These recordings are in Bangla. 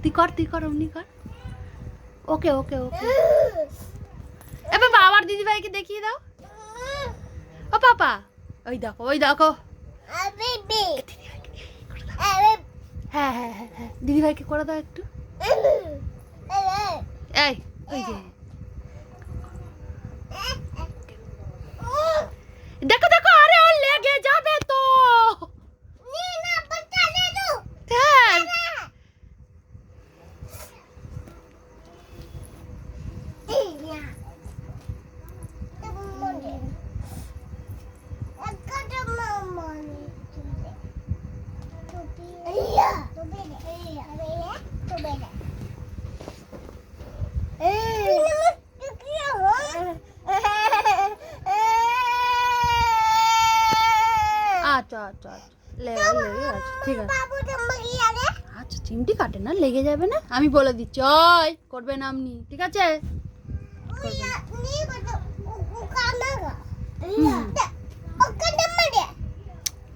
তুই কর অমনি কর। ওকে ওকে ওকে। এ বাবা আবার দিদি ভাইকে দেখিয়ে দাও। ও পাপা ওই দেখো। হ্যাঁ হ্যাঁ হ্যাঁ হ্যাঁ দিদি ভাইকে করে দাও একটু। এই ওই যে দেখো দেখো, আরে ও লেগে যাবে তো। হ্যাঁ আচ্ছা আচ্ছা আচ্ছা লেগে আছে, ঠিক আছে। আচ্ছা চিমটি কাটে না, লেগে যাবে না, আমি বলে দিচ্ছি। ওই করবেন আপনি, ঠিক আছে?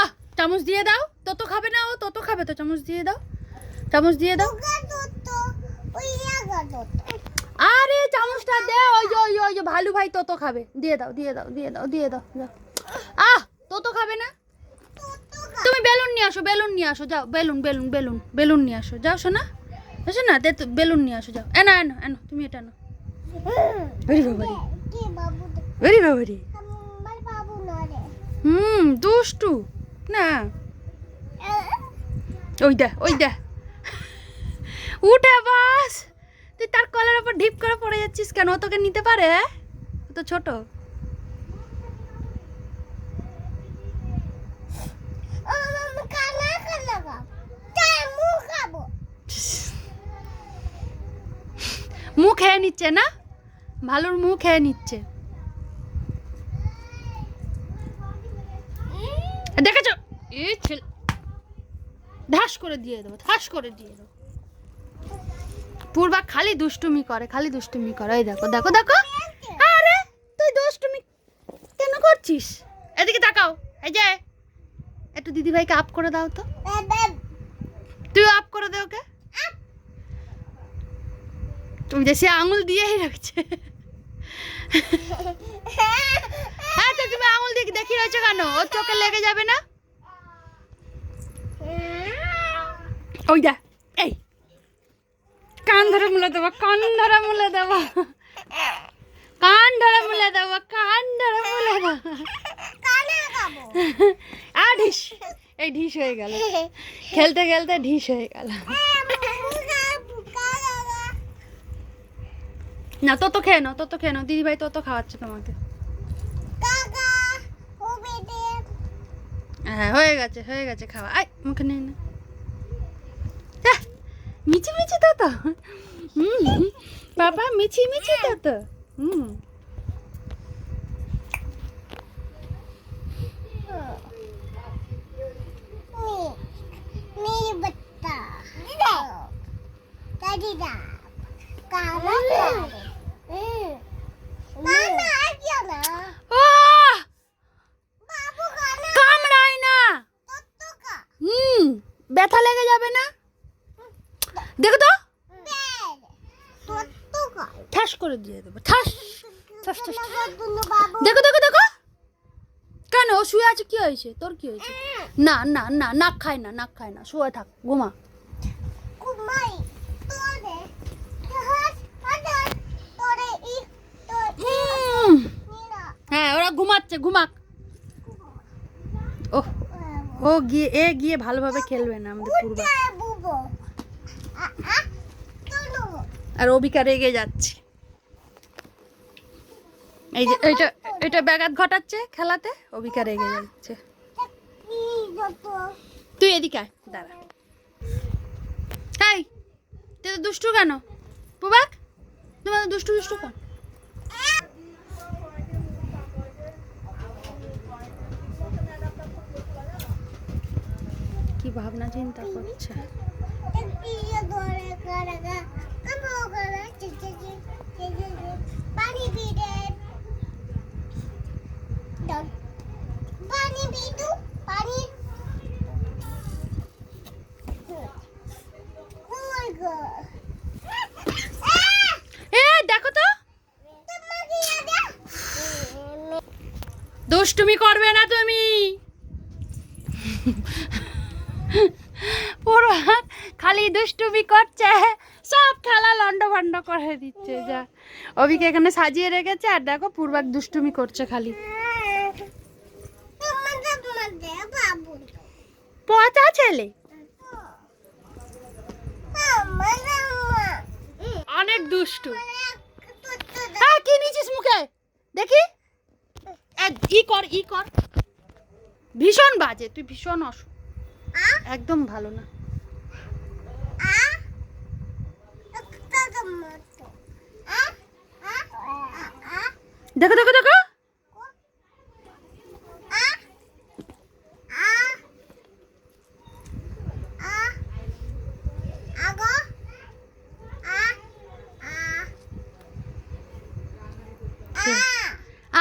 আহ চামচ দিয়ে দাও, তত খাবে না ও, তত খাবে তো, চামচ দিয়ে দাও, চামচ দিয়ে দাও। আরে চামচটা দে, ওই যে ভালু ভাই তত খাবে, দিয়ে দাও দিয়ে দাও দিয়ে দাও দিয়ে দাও। আহ তত খাবে না। তুমি বেলুন নিয়ে আসো, বেলুন নিয়ে আসো, যাও বেলুন নিয়ে আসো, যাও শোনা, আসো না, বেলুন নিয়ে আসো, যাও। এনো এনো এনো, তুমি এটা এনো। ভেরি বাবারি দুষ্টু না। ওই দে উঠে বাস, তুই তার কলার উপর ঢিপ করে পড়ে যাচ্ছিস কেন? ও তোকে নিতে পারে? ও তো ছোট। মুখ খেয়ে নিচ্ছে না, ভালুর মুখ খেয়ে নিচ্ছে, দেখেছো? এই ছেলে ধাস করে দিয়ে দেবো, পূর্বা খালি দুষ্টুমি করে, এই দেখো দেখো দেখো। আরে তুই দুষ্টুমি কেন করছিস? এদিকে তাকাও, এই যে একটু দিদি ভাইকে আপ করে দাও তো, তুই আপ করে দে ওকে। তুমি যে সে আঙুল দিয়েই রাখছে। হ্যাঁ তো তুমি আঙুল দিয়ে দেখিয়ে রয়েছো কেন? ওর চোখে লেগে যাবে না? ওই দা এই কান ধরে মুলে দেবো, আর ঢিস, এই ঢিস হয়ে গেল, খেলতে খেলতে ঢিস হয়ে গেল। না তত খেয়ে নাও, দিদি ভাই তত খাওয়াচ্ছে তোমাকে। হ্যাঁ হয়ে গেছে খাওয়া। আয় মুখে নেই না, মিছি তত, বাবা মিছি তত। কামড়ায় না, ব্যথা লেগে যাবে না? দেখো তো, ঠাস করে দিয়ে দেবো, ঠাস। দেখো কেন ও শুয়ে আছে? কি হয়েছে তোর? কি হয়েছে? না নাক খায় না, শুয়ে থাক, ঘুমা। হ্যাঁ ওরা ঘুমাচ্ছে, ঘুমাক। ও গিয়ে ভালোভাবে খেলবে না আমাদের পূর্বা, আর অবিকা রেগে যাচ্ছে। এই যে এটা ব্যাঘাত ঘটাচ্ছে খেলাতে, অবিকা রেগে যাচ্ছে। তুই এদিকে আয়, দাঁড়া। এই তুই তো দুষ্টু কেন পুবাক? তোমার দুষ্টু কেন? কি ভাবনা চিন্তা করছে? দুষ্টুমি করবে না তুমি। পুরো খালি দুষ্টুমি করছে, সব খেলা লন্ড ভন্ড করে দিচ্ছে। যা অবিকে এখানে সাজিয়ে রেখেছে আর দেখো পূর্বাক দুষ্টুমি করছে খালি। পচা ছেলে, অনেক দুষ্টু। হ্যাঁ, কি নিয়েছিস মুখে দেখি? ই কর, ই কর। ভীষণ বাজে, তুই ভীষণ একদম ভালো না। দেখো দেখো দেখো,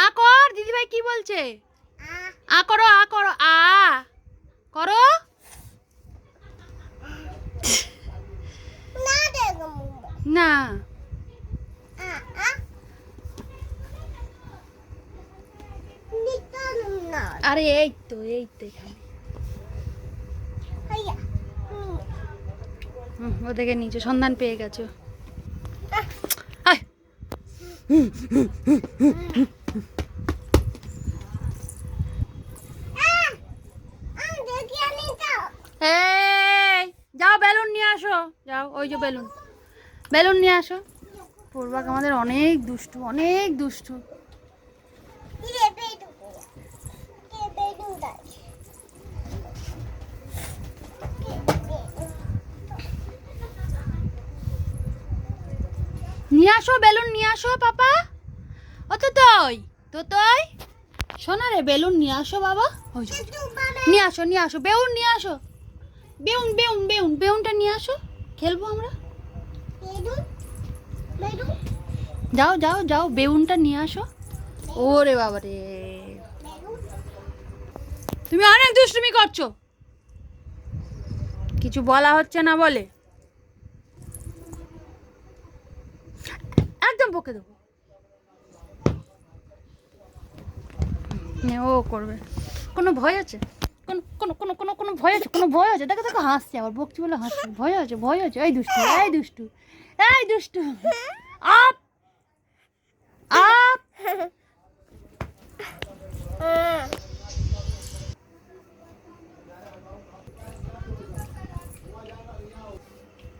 আ কর। দিদিভাই কি বলছে? আ করো, আ করো, আ করো। না আরে এই তো এখানে। ওদেরকে নিচে সন্ধান পেয়ে গেছো। যাও বেলুন নিয়ে আসো, যাও ওই যে বেলুন নিয়ে আসো। পূর্বাক আমাদের অনেক দুষ্টু, অনেক দুষ্টু। নিয়ে আসো বেলুন, নিয়ে আসো পাপা। ও তো তোই শোনা রে, বেলুন নিয়ে আসো বাবা। নিয়ে আসো বেউন নিয়ে আসো। বেউনটা নিয়ে আসো, খেলবো আমরা। যাও বেউনটা নিয়ে আসো। ওরে বাবা রে, তুমি অনেক দুষ্টুমি করছো। কিছু বলা হচ্ছে না বলে একদম বকে দেবো। ও করবে, কোনো ভয় আছে? কোনো ভয় আছে? কোনো ভয় আছে? দেখো দেখো হাসছে, আবার বকছি বলে হাসছে। ভয় আছে? এই দুষ্টু আপ আপ।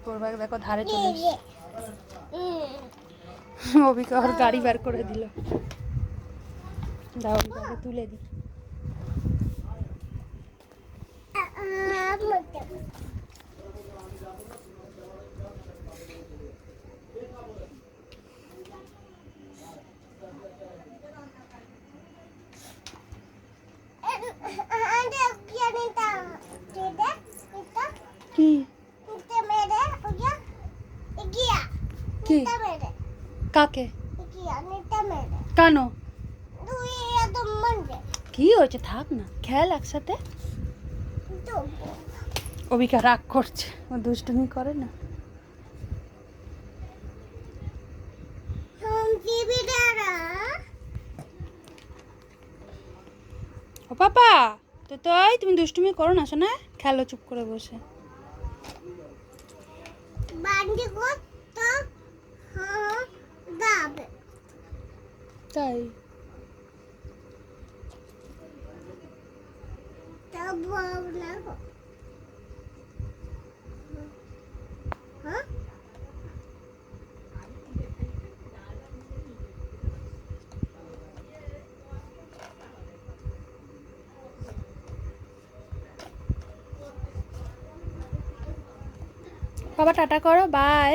পূর্বাকে দেখো ধারে চলে এসেছে। অবিকা ওর গাড়ি বার করে দিল। দাও অবিকাকে তুলে দিই। কি কাকে কেন? কি হয়েছে? থাক না, খেল একসাথে। অবিকা রাগ করছে, ও দুষ্টুমি করে না। ও পাপা, তুমি দুষ্টুমি করো না শোনা, খেলো চুপ করে বসে। তাই বাবা টাটা করো, বাই।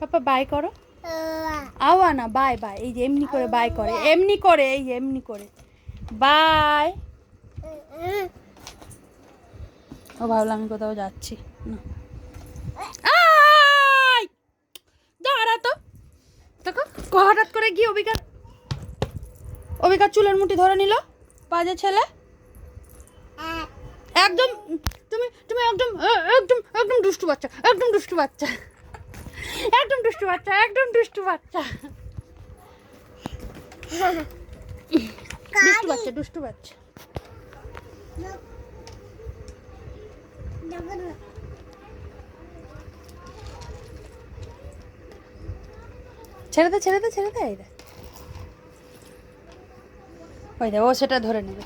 পাপা বাই করো। আওয়া না, বাই। এই যে এমনি করে বাই করে, এমনি করে বাই। ও ভাবলাম আমি কোথাও যাচ্ছি না। দাঁড়া তো, দেখো হঠাৎ করে গিয়ে অবিকার চুলের মুঠি ধরে নিল, বাজে ছেলে একদম। তুমি একদম দুষ্টু বাচ্চা, একদম দুষ্টু বাচ্চা। দুষ্টু বাচ্চা ছেড়ে দে এই দেখ ওই দেখ ও সেটা ধরে নেবে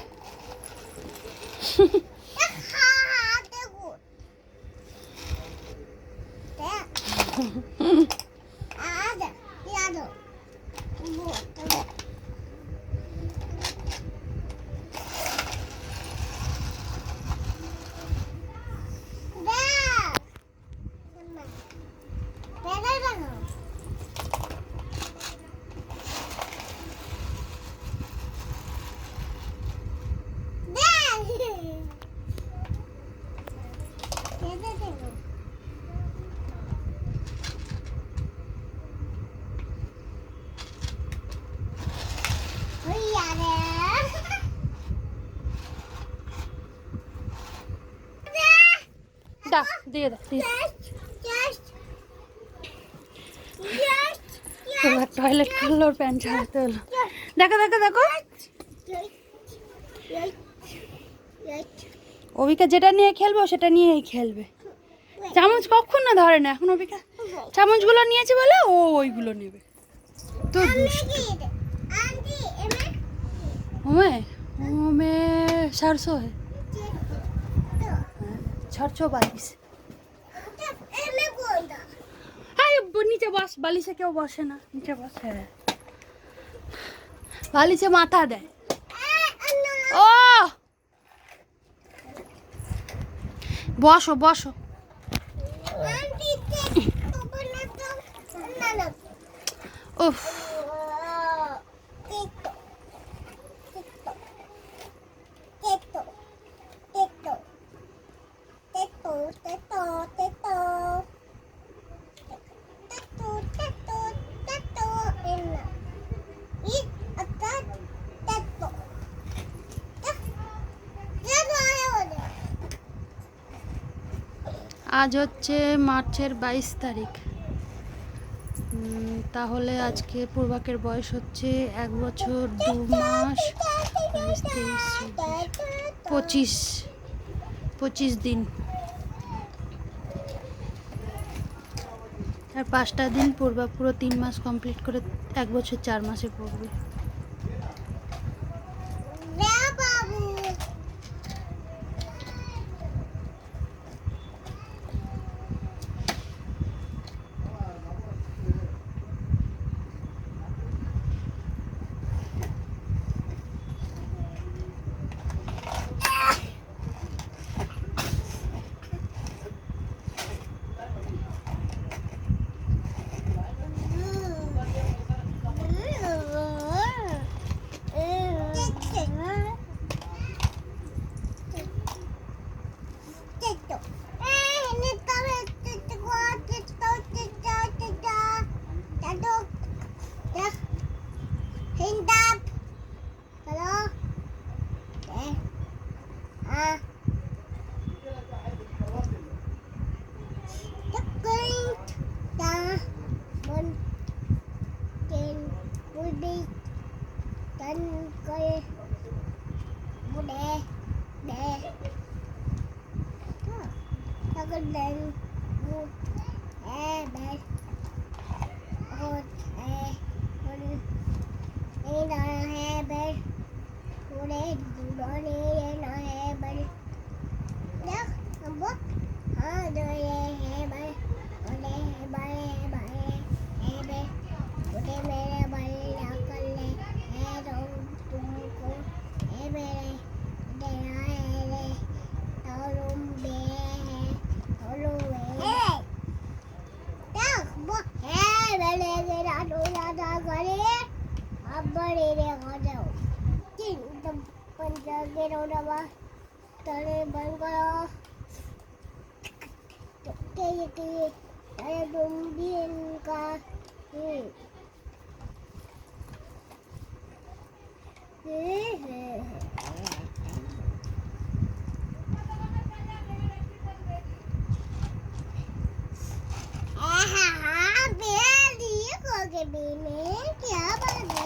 দিয়ে টয়লেট করলো ওর প্যান্ট ছাড়াতে হলো দেখো অবিকা যেটা নিয়ে খেলবো সেটা নিয়েই খেলবে চামচ কখনো ধরে না এখন অবিকা চামচগুলো নিয়েছে বলে ও ওইগুলো নেবে তো ওমে 400 है 442 নিচে বস বালিশে কেউ বসে না নিচে বস হ্যাঁ বালিশে মাথা দেয় ও বসো উফ আজ হচ্ছে মার্চের 22 তারিখ তাহলে আজকে পূর্বাকের বয়স হচ্ছে 1 বছর 2 মাস 25 দিন আর 5টা দিন পূর্বা পুরো 3 মাস কমপ্লিট করে 1 বছর 4 মাসে পড়বে बेबी में क्या बने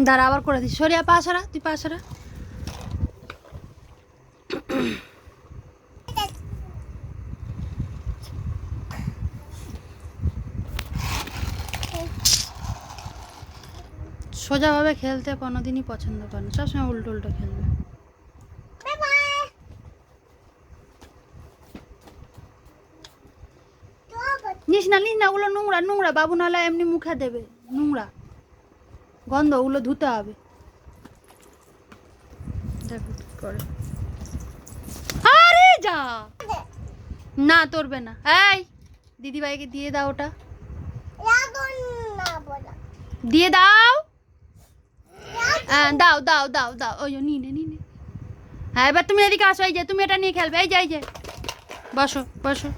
দাঁড়া আবার করে দিস, সরিয়া পা সরা, তুই পা সরা। সোজাভাবে খেলতে কোনোদিনই পছন্দ করে না, সবসময় উল্টো উল্টো খেলবে। নিস না নিস না, ওগুলো নোংরা নোংরা, বাবু নাহলে এমনি মুখে দেবে, নোংরা গন্ধ, ওগুলো ধুতে হবে। দেখো কি করে, আরে যা না তোরবে না। এই দিদিভাইকে দিয়ে দাও, ওটা দিয়ে দাও। হ্যাঁ দাও দাও দাও দাও, ওই নিনে নিনে। হ্যাঁ এবার তুমি এদিকে আসো, এই যে তুমি এটা নিয়ে খেলবে, এই যে এই যে বসো বসো।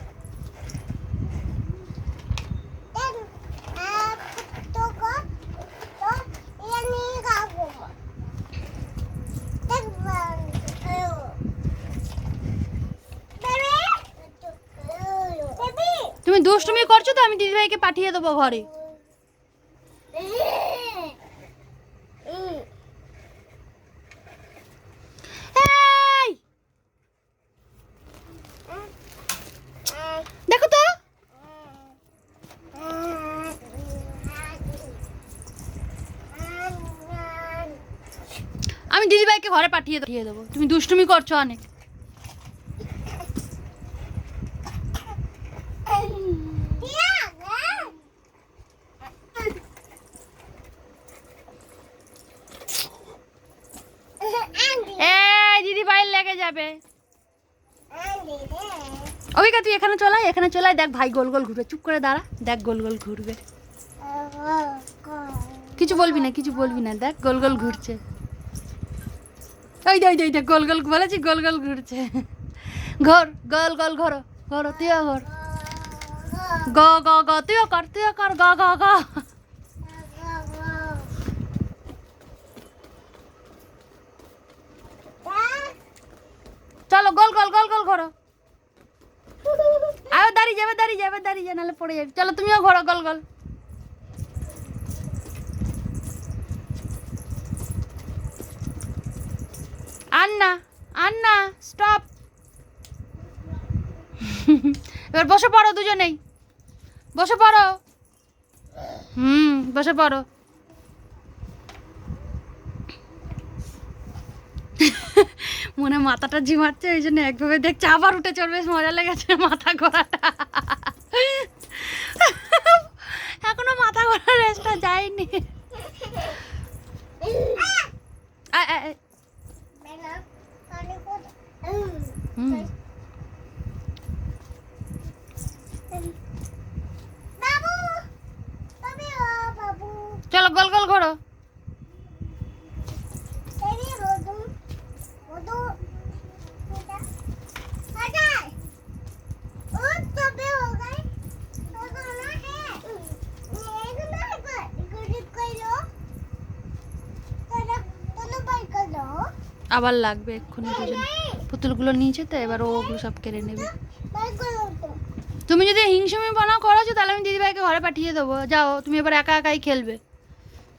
তুমি দুষ্টুমি করছো তো, আমি দিদিভাইকে পাঠিয়ে দেবো ঘরে। দেখো তো আমি দিদিভাইকে ঘরে পাঠিয়ে দেবো, তুমি দুষ্টুমি করছো অনেক। দিদিভাই লেগে যাবে। অবিকা তুই এখানে চলাই, এখানে চলাই, দেখ ভাই গোল গোল ঘুরবে, চুপ করে দাঁড়া, দেখ গোল গোল ঘুরবে। কিছু বলবি না, কিছু বলবি না, দেখ গোল গোল ঘুরছে। ওই দেখ গোল গোল বলেছি, গোল গোল ঘুরছে। ঘর গোল গোল ঘর ঘর, তুইও ঘর, গ গ গ, তুইও কর গ গ গ। চলো গোল গোল গোল গোল ঘোরো। আবার দাঁড়িয়ে যাবে, দাঁড়িয়ে যাবে, দাঁড়িয়ে যা, নাহলে পড়ে যাবে। চলো তুমিও ঘোরো গোল গোল। আন্না আন্না স্টপ। এবার বসে পড়ো দুজনেই, বসে পড়ো। বসে পড়ো। মনে মাথাটা ঝিমাচ্ছে, ওই জন্য একভাবে দেখছে, আবার উঠে চড়বে, মজা লেগেছে মাথা ঘোরাটা। এখনো মাথা ঘোরার রেসটা যায়নি। চলো গোল গোল ঘোরো। আবার লাগবে এক্ষুনি, দুজন পুতুলগুলো নিয়েছে তো, এবার ওগুলো সব কেড়ে নেবে। তুমি যদি হিংসুমি বানা করেছো, তাহলে আমি দিদিভাইকে ঘরে পাঠিয়ে দেবো। যাও তুমি এবার একা একাই খেলবে,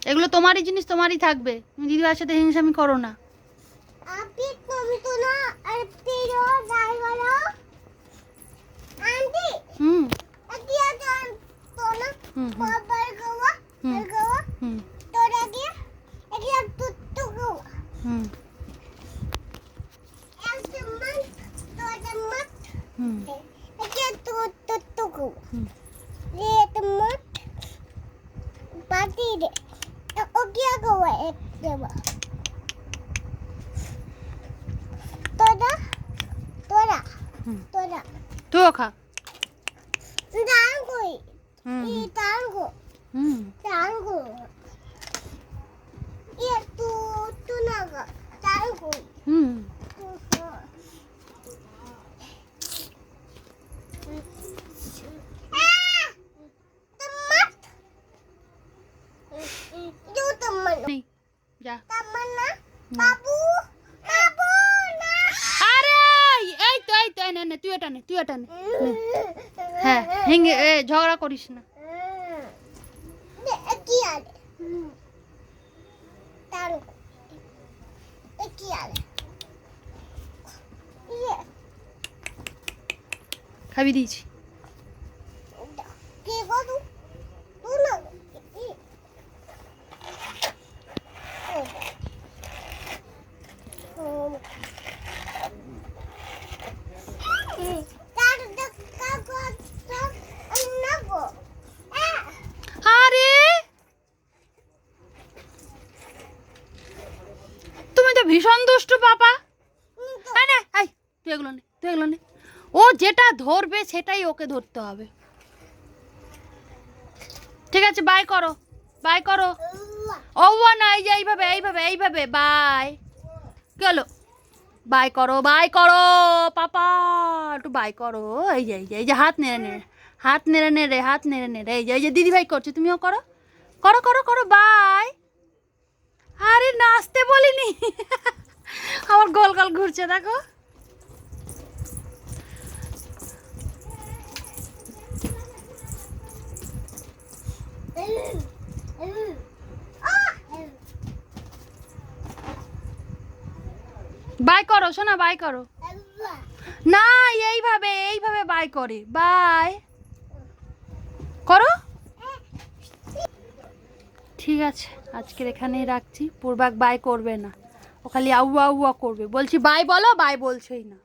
এগুলো তোমারই জিনিস, তোমারই থাকবে। তুমি দিদিভাইয়ের সাথে হিংসামি করো না। তুইও খা। যা বাবু বাবু না, আরে এই তো নে তুই এটা নে, তুই এটা নে। হ্যাঁ হেঙ্গে ঝগড়া করিস না। খাবি দিয়েছি। আরে তুমি তো ভীষণ দুষ্টু পাপা। এই নে, এই তুই এগুলো নে, তুই এগুলো নে। ও যেটা ধরবে সেটাই ওকে ধরতে হবে। ঠিক আছে, বাই করো, বাই করো। ও না, এই যে এইভাবে এইভাবে এইভাবে বাই। কি হলো? বাই করো, বাই করো পাপা, একটু বাই করো। এই যে এই যে এই যে হাত নেড়ে নেড়ে, হাত নেড়ে নেড়ে, হাত নেড়ে নেড়ে, এই যে দিদি ভাই করছে, তুমিও করো, করো করো করো বাই। আরে নাচতে বলিনি। আমার গোল গোল ঘুরছে দেখো। বাই করো শোনা, বাই করো। না, এইভাবে এইভাবে বাই করে, বাই করো। ঠিক আছে, আজকের এখানেই রাখছি। পূর্বাক বাই করবে না, ও খালি আউয়া আউয়া করবে। বলছি বাই বলো, বাই বলছেই না।